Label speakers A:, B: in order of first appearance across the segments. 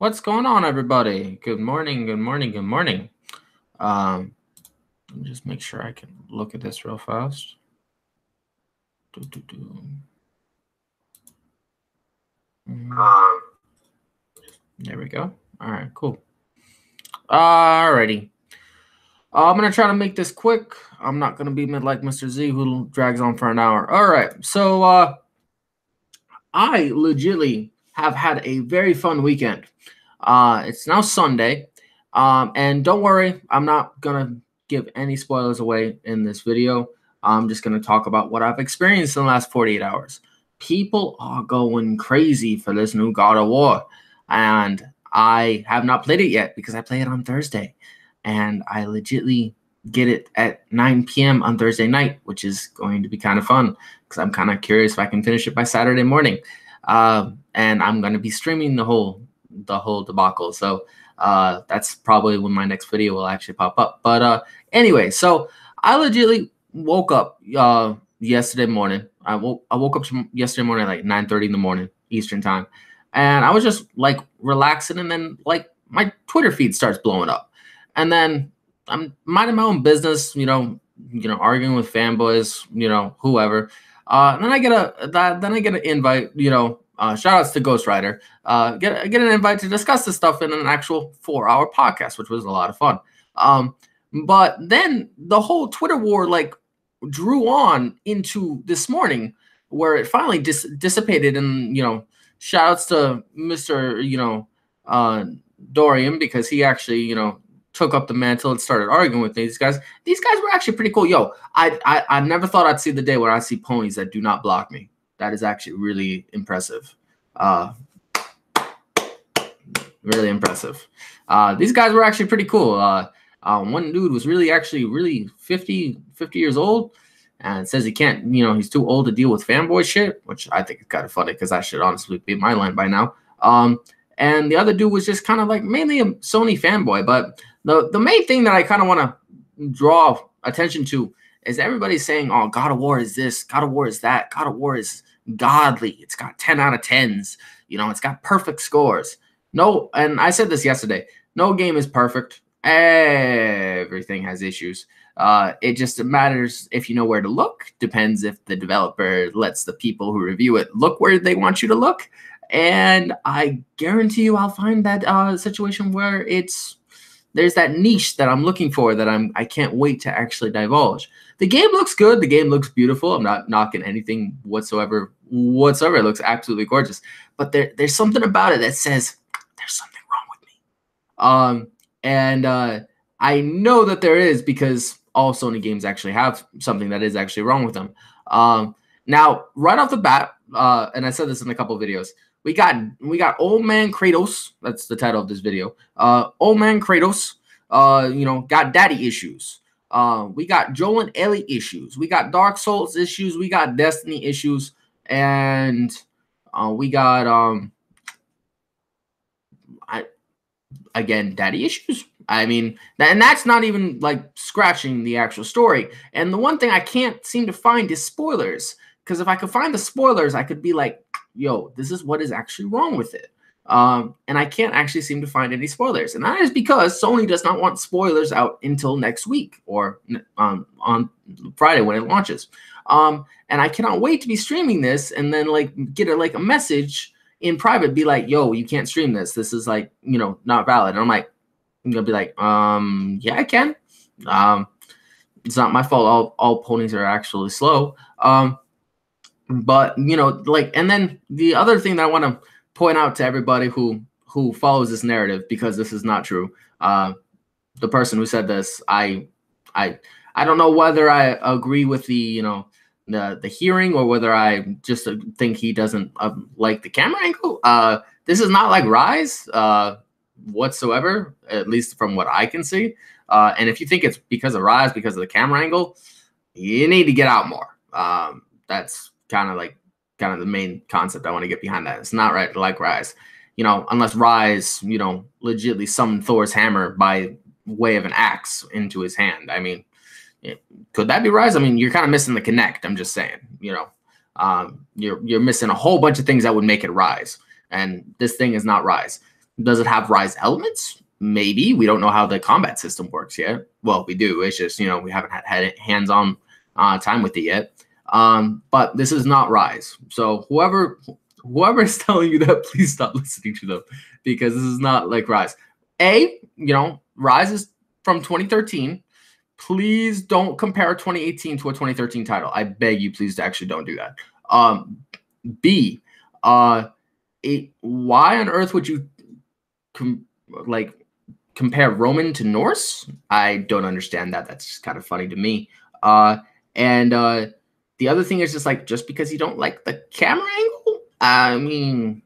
A: What's going on, everybody? Good morning, good morning, good morning. Let me just make sure I can look at this real fast. There we go. All right, cool. Alrighty. I'm going to try to make this quick. I'm not going to be like Mr. Z, who drags on for an hour. All right, so I legitimately have had a very fun weekend. It's now Sunday. And don't worry, I'm not going to give any spoilers away in this video. I'm just going to talk about what I've experienced in the last 48 hours. People are going crazy for this new God of War. And I have not played it yet because I play it on Thursday. And I legitimately get it at 9 p.m. on Thursday night, which is going to be kind of fun because I'm kind of curious if I can finish it by Saturday morning. And I'm going to be streaming the whole debacle. So that's probably when my next video will actually pop up. But anyway, so I legitimately woke up yesterday morning. I woke up yesterday morning at like 9:30 in the morning Eastern time, and I was just like relaxing, and then like my Twitter feed starts blowing up, and then I'm minding my own business, arguing with fanboys, whoever. Then I get an invite, shout outs to Ghost Rider. Get an invite to discuss this stuff in an actual 4-hour podcast, which was a lot of fun. But then the whole Twitter war like drew on into this morning, where it finally dissipated. And shout outs to Mr. Dorian, because he actually took up the mantle and started arguing with these guys. These guys were actually pretty cool. Yo, I never thought I'd see the day where I see ponies that do not block me. That is actually really impressive. Really impressive. These guys were actually pretty cool. One dude was really 50 years old, and says he can't, he's too old to deal with fanboy shit, which I think is kind of funny because I should honestly be my line by now. And the other dude was just kind of like mainly a Sony fanboy. But the main thing that I kind of want to draw attention to is everybody's saying, oh, God of War is this, God of War is that, God of War is godly. It's got 10 out of 10s. It's got perfect scores. No, and I said this yesterday, no game is perfect. Everything has issues. It just matters if you know where to look. Depends if the developer lets the people who review it look where they want you to look. And I guarantee you I'll find that situation where there's that niche that I'm looking for, that I can't wait to actually divulge. The game looks good. The game looks beautiful. I'm not knocking anything whatsoever. It looks absolutely gorgeous. But there's something about it that says there's something wrong with me. And I know that there is, because all Sony games actually have something that is actually wrong with them. Now, right off the bat, and I said this in a couple of videos, we got old man Kratos. That's the title of this video. Old man Kratos, got daddy issues. We got Joel and Ellie issues. We got Dark Souls issues. We got Destiny issues, and we got again, daddy issues. I mean, and that's not even like scratching the actual story. And the one thing I can't seem to find is spoilers, because if I could find the spoilers, I could be like, yo, this is what is actually wrong with it. And I can't actually seem to find any spoilers. And that is because Sony does not want spoilers out until next week, or on Friday when it launches. And I cannot wait to be streaming this and then like get a message in private, be like, yo, you can't stream this. This is like, not valid. And I'm gonna be like, yeah, I can. It's not my fault. All ponies are actually slow. But and then the other thing that I want to point out to everybody who follows this narrative, because this is not true. The person who said this, I don't know whether I agree with the hearing, or whether I just think he doesn't like the camera angle. This is not like Rise whatsoever, at least from what I can see. And if you think it's because of Rise, because of the camera angle, you need to get out more. That's kind of the main concept I want to get behind that. It's not right like Rise, unless Rise, legitimately summoned Thor's hammer by way of an axe into his hand. I mean, could that be Rise? I mean, you're kind of missing the connect. I'm just saying, you're missing a whole bunch of things that would make it Rise, and this thing is not Rise. Does it have Rise elements? Maybe. We don't know how the combat system works yet. Well, we do. It's just, we haven't had hands-on time with it yet. But this is not Rise. So whoever is telling you that, please stop listening to them, because this is not like Rise. Rise is from 2013. Please don't compare 2018 to a 2013 title. I beg you, please actually don't do that. B, why on earth would you compare Roman to Norse? I don't understand that. That's just kind of funny to me. And the other thing is just because you don't like the camera angle. I mean,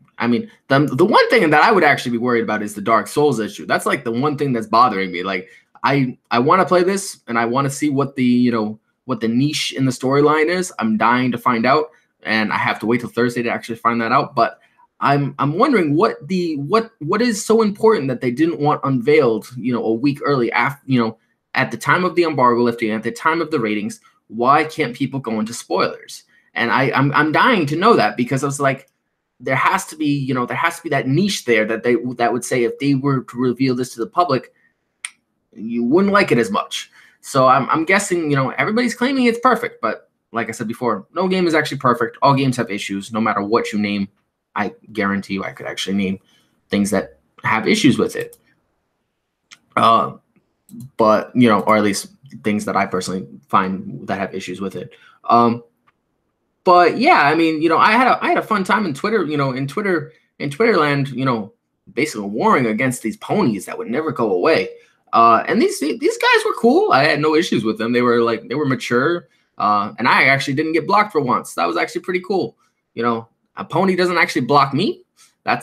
A: the one thing that I would actually be worried about is the Dark Souls issue. That's like the one thing that's bothering me. Like, I want to play this and I want to see what the niche in the storyline is. I'm dying to find out, and I have to wait till Thursday to actually find that out. But I'm wondering what is so important that they didn't want unveiled, a week early after, at the time of the embargo lifting, at the time of the ratings. Why can't people go into spoilers? And I'm dying to know that, because I was like, there has to be that niche there that would say if they were to reveal this to the public, you wouldn't like it as much. So I'm guessing, everybody's claiming it's perfect, but like I said before, no game is actually perfect. All games have issues, no matter what you name. I guarantee you I could actually name things that have issues with it. But, or at least things that I personally find that have issues with it. But yeah, I mean, I had a fun time in Twitter, in Twitter land, basically warring against these ponies that would never go away. And these guys were cool. I had no issues with them. They were mature. And I actually didn't get blocked for once. That was actually pretty cool. A pony doesn't actually block me. I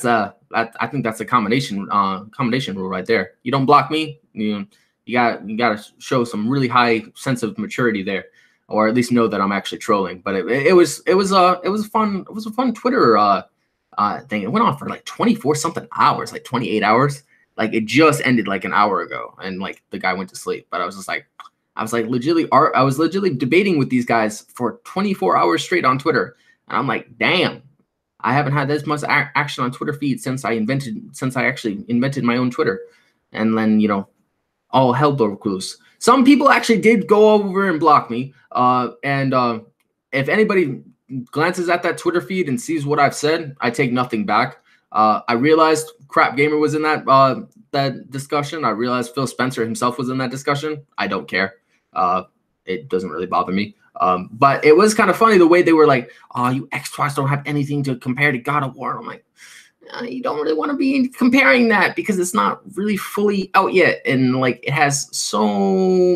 A: think that's a combination rule right there. You don't block me. You got to show some really high sense of maturity there, or at least know that I'm actually trolling. But it was a fun Twitter thing. It went on for like 24 something hours, like 28 hours. Like, it just ended like an hour ago, and like the guy went to sleep. But I was legitimately debating with these guys for 24 hours straight on Twitter, and I'm like, damn, I haven't had this much action on Twitter feed since I actually invented my own Twitter. And then all hell broke loose. Some people actually did go over and block me. And if anybody glances at that Twitter feed and sees what I've said, I take nothing back. I realized Crap Gamer was in that discussion. I realized Phil Spencer himself was in that discussion. I don't care. It doesn't really bother me. But it was kind of funny the way they were like, "Oh, you Xbox don't have anything to compare to God of War." I'm like, you don't really want to be comparing that, because it's not really fully out yet, and like it has so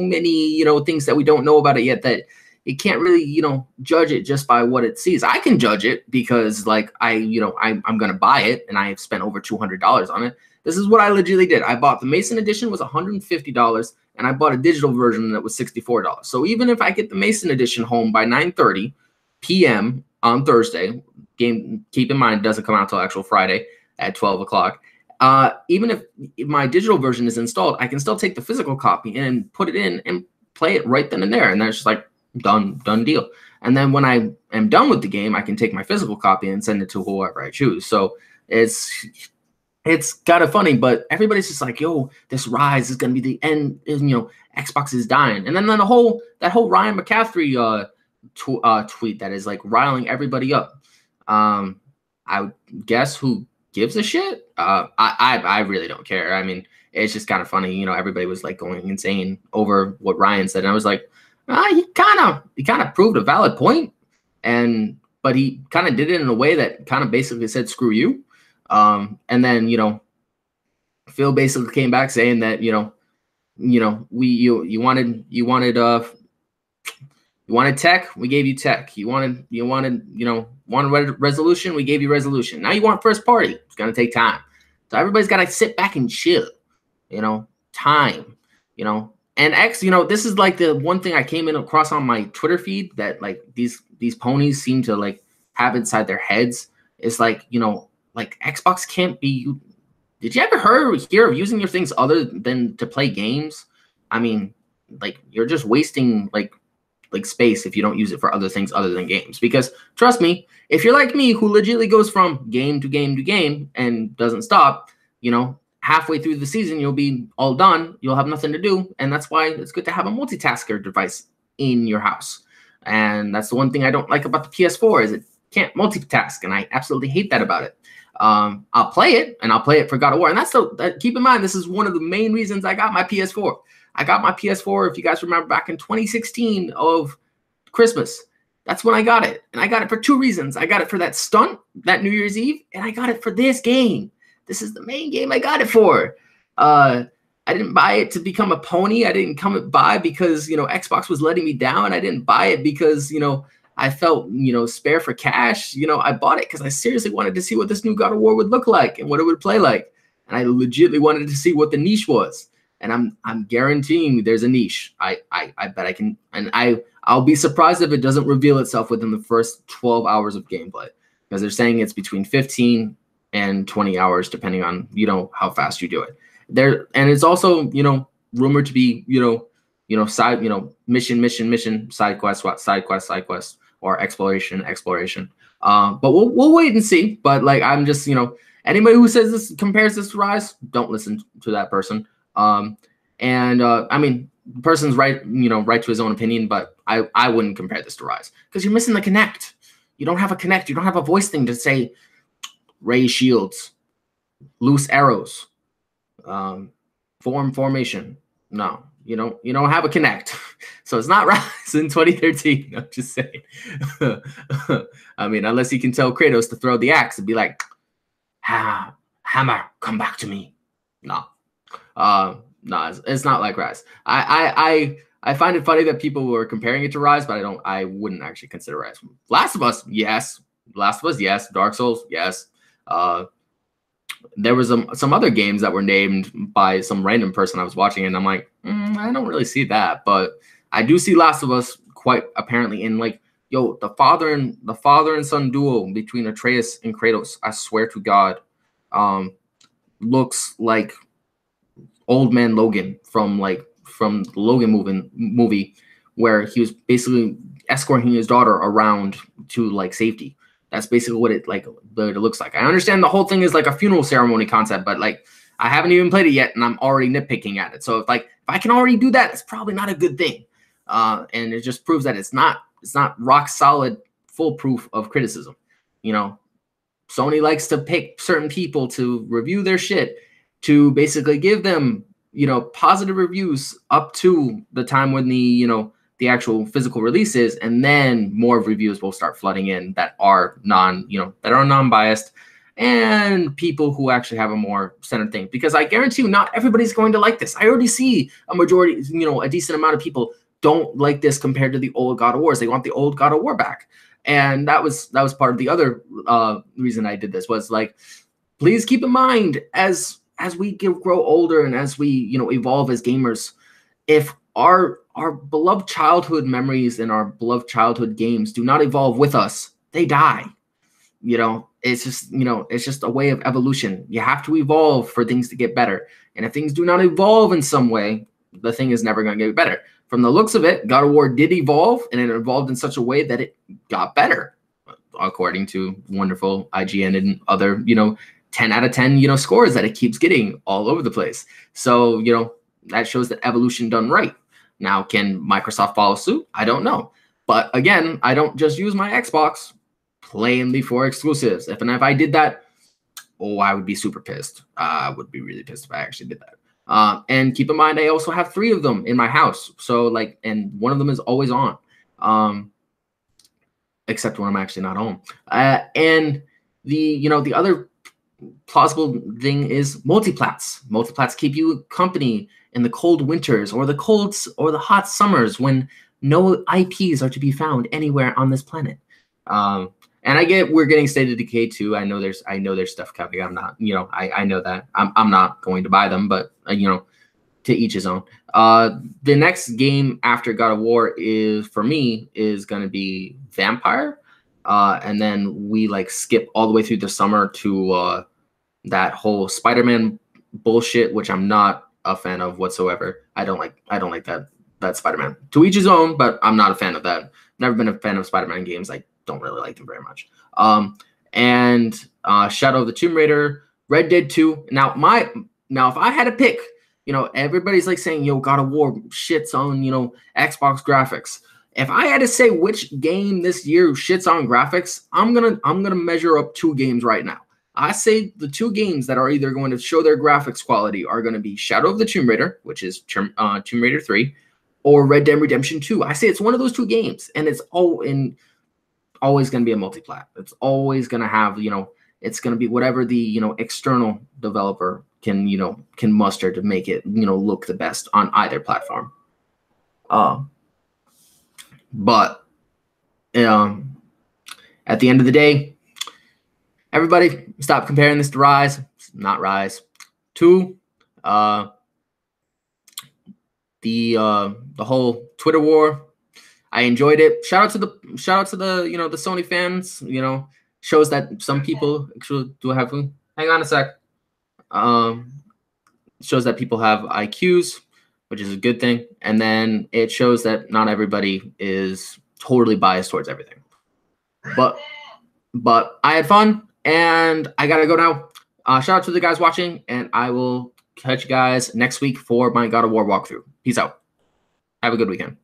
A: many things that we don't know about it yet that you can't really judge it just by what it sees. I can judge it because like I'm gonna buy it, and I have spent over $200 on it. This is what I legitimately did. I bought the Mason edition, was $150, and I bought a digital version that was $64. So even if I get the Mason edition home by 9:30 p.m. on Thursday, game, keep in mind, it doesn't come out until actual Friday at 12 o'clock. Even if my digital version is installed, I can still take the physical copy and put it in and play it right then and there. And then it's just like done deal. And then when I am done with the game, I can take my physical copy and send it to whoever I choose. So it's kind of funny, but everybody's just like, yo, this Rise is going to be the end. Xbox is dying. And then that whole Ryan McCaffrey tweet that is like riling everybody up. I would guess who gives a shit. I really don't care. I mean, it's just kind of funny. Everybody was like going insane over what Ryan said. And I was like, he kind of proved a valid point. But he kind of did it in a way that kind of basically said, screw you. And then, Phil basically came back saying that, you wanted tech, we gave you tech. You wanted resolution, we gave you resolution. Now you want first party. It's going to take time. So everybody's got to sit back and chill, time, and this is like the one thing I came in across on my Twitter feed that like these ponies seem to like have inside their heads. It's like, like Xbox can't be. Did you ever hear of using your things other than to play games? I mean, like you're just wasting like space if you don't use it for other things other than games. Because trust me, if you're like me who legitimately goes from game to game to game and doesn't stop, you know, halfway through the season, you'll be all done. You'll have nothing to do. And that's why it's good to have a multitasker device in your house. And that's the one thing I don't like about the PS4 is it can't multitask. And I absolutely hate that about it. I'll play it, and I'll play it for God of War. And that's keep in mind, this is one of the main reasons I got my PS4. I got my PS4, if you guys remember, back in 2016 of Christmas. That's when I got it. And I got it for 2 reasons. I got it for that stunt, that New Year's Eve, and I got it for this game. This is the main game I got it for. I didn't buy it to become a pony. I didn't come by because, you know, Xbox was letting me down. I didn't buy it because, you know, I felt, you know, spare for cash. You know, I bought it because I seriously wanted to see what this new God of War would look like and what it would play like. And I legitimately wanted to see what the niche was. And I'm guaranteeing there's a niche. I bet I can, and I'll be surprised if it doesn't reveal itself within the first 12 hours of gameplay, because they're saying it's between 15 and 20 hours, depending on, you know, how fast you do it. And it's also, you know, rumored to be, side, mission, side quest, or exploration. But we'll wait and see. But like, I'm just, you know, anybody who says this compares this to Rise, don't listen to that person. I mean, the person's right, you know, right to his own opinion, but I wouldn't compare this to Rise because you're missing the connect. You don't have a connect. You don't have a voice thing to say ray shields, loose arrows, formation. No, you don't have a connect. So it's not Rise in 2013. I'm just saying. I mean, unless you can tell Kratos to throw the axe and be like, hammer, come back to me. No. No, it's not like Rise. I find it funny that people were comparing it to Rise, but I wouldn't actually consider Rise. Last of Us, yes. Last of Us, yes. Dark Souls, yes. There was some other games that were named by some random person I was watching, and I'm like, I don't really see that, but I do see Last of Us quite apparently in like, yo, the father and son duo between Atreus and Kratos. I swear to God, looks like Old Man Logan from the Logan movie where he was basically escorting his daughter around to like safety. That's basically what it looks like. I understand the whole thing is like a funeral ceremony concept, but like I haven't even played it yet and I'm already nitpicking at it. So if I can already do that, it's probably not a good thing. And it just proves that it's not rock solid, foolproof of criticism. You know, Sony likes to pick certain people to review their shit, to basically give them, you know, positive reviews up to the time when the actual physical release is, and then more reviews will start flooding in that are non-biased and people who actually have a more centered thing. Because I guarantee you, not everybody's going to like this. I already see a majority, you know, a decent amount of people don't like this compared to the old God of Wars. They want the old God of War back. And that was part of the other reason I did this, was like, please keep in mind as we grow older and as we, you know, evolve as gamers, if our beloved childhood memories and our beloved childhood games do not evolve with us, they die. You know, it's just a way of evolution. You have to evolve for things to get better. And if things do not evolve in some way, the thing is never going to get better. From the looks of it, God of War did evolve, and it evolved in such a way that it got better, according to wonderful IGN and other, you know, 10 out of 10, you know, scores that it keeps getting all over the place. So, you know, that shows that evolution done right. Now, can Microsoft follow suit? I don't know. But again, I don't just use my Xbox plainly for exclusives. If I did that, I would be super pissed. I would be really pissed if I actually did that. And keep in mind, I also have 3 of them in my house. So like, and one of them is always on, except when I'm actually not home. And the other plausible thing is multiplats. Multiplats keep you company in the cold winters or the hot summers when no IPs are to be found anywhere on this planet. And I get we're getting State of Decay 2. I know there's stuff coming. I'm not, you know, I know that. I'm not going to buy them, but you know, to each his own. The next game after God of War is going to be Vampire. And then we like skip all the way through the summer to that whole Spider-Man bullshit, which I'm not a fan of whatsoever. I don't like that Spider-Man. To each his own, but I'm not a fan of that. Never been a fan of Spider-Man games. I don't really like them very much. And Shadow of the Tomb Raider, Red Dead 2. Now if I had to pick, everybody's like saying, yo, God of War shits on, Xbox graphics. If I had to say which game this year shits on graphics, I'm gonna measure up two games right now. I say the two games that are either going to show their graphics quality are going to be Shadow of the Tomb Raider, which is Tomb Raider 3, or Red Dead Redemption 2. I say it's one of those two games, and it's always going to be a multi-plat. It's always going to have, it's going to be whatever the, external developer can muster to make it, look the best on either platform. But at the end of the day, everybody stop comparing this to Rise. It's not Rise. 2, the whole Twitter war. I enjoyed it. Shout out to the the Sony fans. Shows that some people actually do have. Hang on a sec. Shows that people have IQs, which is a good thing, and then it shows that not everybody is totally biased towards everything. But I had fun, and I gotta go now. Shout out to the guys watching, and I will catch you guys next week for my God of War walkthrough. Peace out. Have a good weekend.